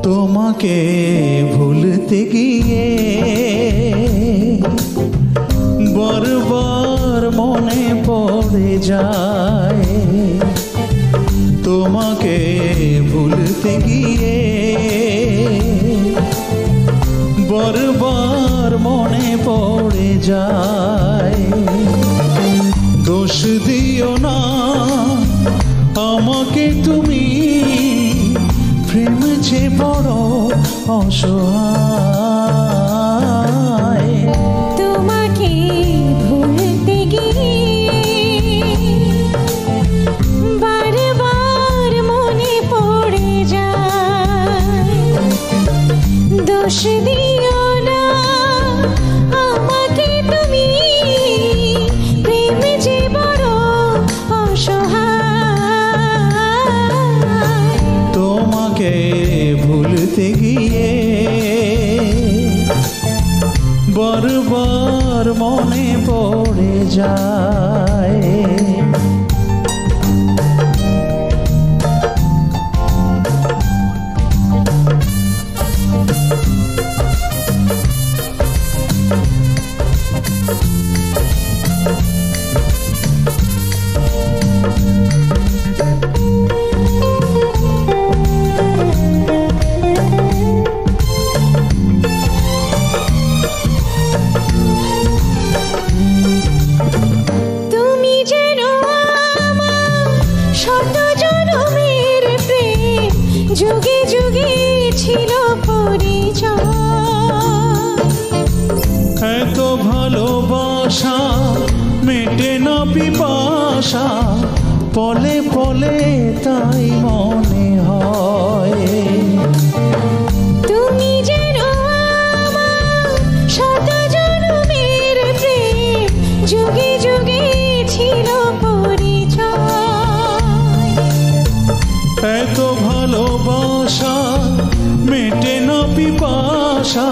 তোমাকে ভুলতে গিয়ে বারবার মনে পড়ে যায়, তোমাকে ভুলতে গিয়ে বারবার মনে পড়ে যায়। দোষ দিও না আমাকে তুমি, প্রেম যে বড় অসহায়। তোমাকে ভুলতে গিয়ে বারবার মনে পড়ে যায়। দোষ দিও না আমাকে তুমি, প্রেম যে বড় অসহায়। তোমাকে ভুলতে গিয়ে বারবার মনে পড়ে যায়। যুগে যুগে ছিল পরিচয়, এত ভালোবাসা মেটে না পিপাসা, পলে পলে তাই মনে হয়। তুমি যেন আমার শত জনমের প্রেম, যুগে যুগে ছিল পরিচয়। এত ভালোবাসা মেটে না পিপাসা,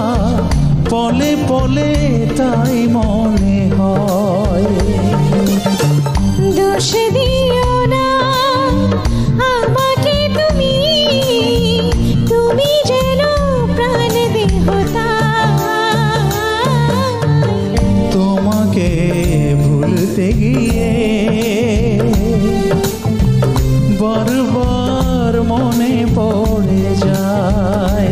পলে পলে তাই মনে হয়। দোষ দিও না আমাকে তুমি, তুমি যেন প্রাণ দেহতায়। তোমাকে ভুলতে গিয়ে বারবার মনে পড়ে যায়।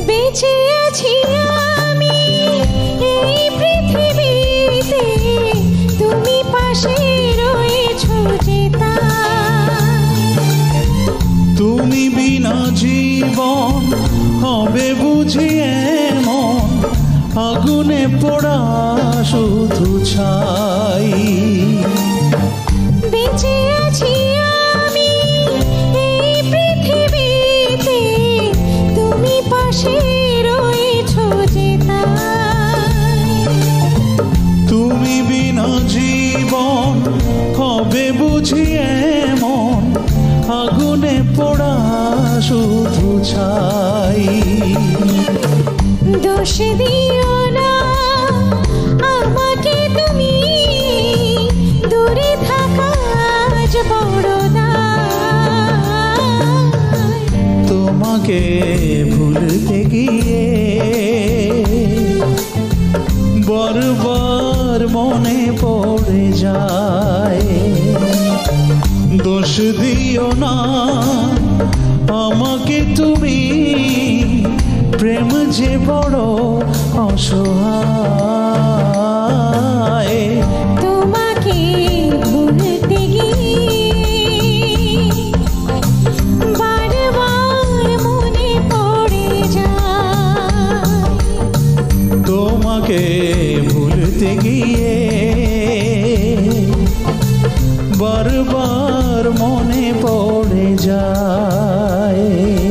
বেঁচে আছি আমি এই পৃথিবীতে, তুমি পাশে রয়েছো যে তাই। তুমি বিনা জীবন হবে বুঝি এমন, আগুনে পোড়া শুধু ছাই। বেঁচে আছি আমি এই পৃথিবীতে, তুমি পাশে রয়েছো যে তাই। তুমি বিনা জীবন হবে বুঝি এমন, আগুনে পোড়া শুধু ছাই। দোষ দিও না আমাকে তুমি, দূরে থাকা আজ বড় দায়। তোমাকে ভুলতে গিয়ে বারবার মনে পড়ে যায়। দোষ দিও না আমাকে তুমি, প্রেম যে বড় অসহায়। তোমাকে ভুলতে গিয়ে বারবার মনে পড়ে যায়।